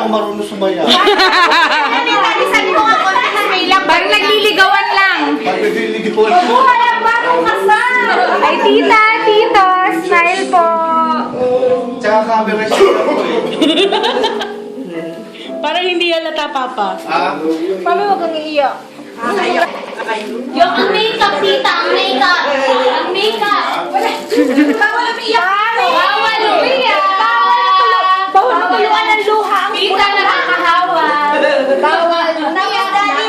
ako marunong sumaya. Sabi mo nga, konti may lang. Parang nagliligawan lang. Pag-nililigawan. Wala ba akong kasal? Ay, tita, tito, smile po. Tsaka camera siya ako eh. Parang hindi halata, Papa. Ah? Mami, huwag kang iiyak. Yung ang makeup, tita, ang makeup. Ang makeup. Bawal umiyak. Bawal umiyak. Bawal matuluan ng luha. Ang Tita, nakakahawa. bawal. Umiyak, daddy.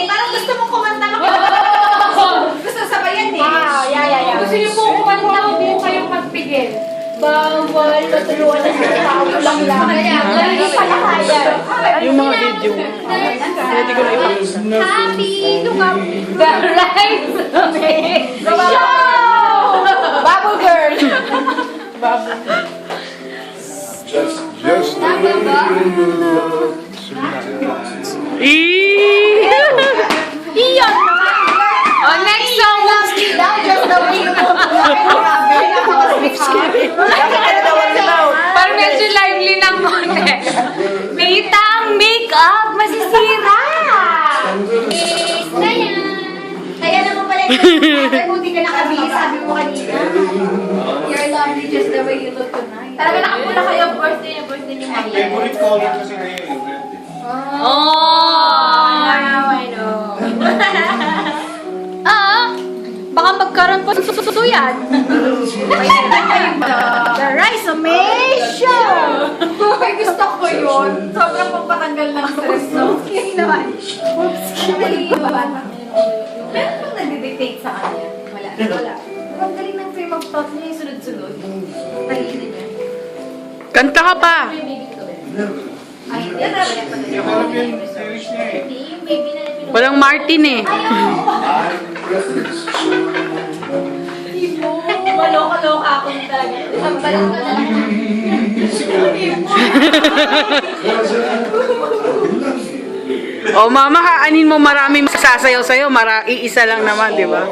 Parang gusto mo kumanta na gusto sabayan eh. Yeah. Gusto niyo po kumanta, huwag po kayong magpigil. Bawal matuluan ng luha. Ulang lang. Hindi pala kaya. Yung mga video. Pwede ko na ipakita. Happy to come. The rise of it. Bubble girl. Just Tama ba? Iyon! Oh, next song. Just the way you look. Parang medyo lively ng konti. Tita, ang makeup, masisira. Kaya naman pala yung buti ka nakabili, sabi mo kanina. You're lovely just the way you look tonight. Talaga nakapula kayo, birthday niyo ngayon. favorite color kasi ngayon yung red. Oh! Now I know. Baka magkaroon po susuyan. The Rhizomation! Ay, gusto ko yun. Sobrang pagpatanggal ng stress, no? Kaya naman. Meron bang nag-dictate sa kanya? Wala. Ang galing ng frame of thought niya yung sunod-sunod. Talino niya. Kanta ka pa. Ay, hindi. Hindi ko alam yung series niya eh. Yung baby na pinag- Walang Martin eh. Maloka-loka ako na talaga. Sampalak ka na lang. O mama, kaanin mo marami masasayaw sa'yo. Iisa lang naman, di ba?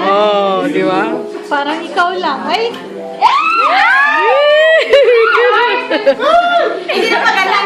Oh, di ba? Parang ikaw lang. Ay! Hindi na maganda.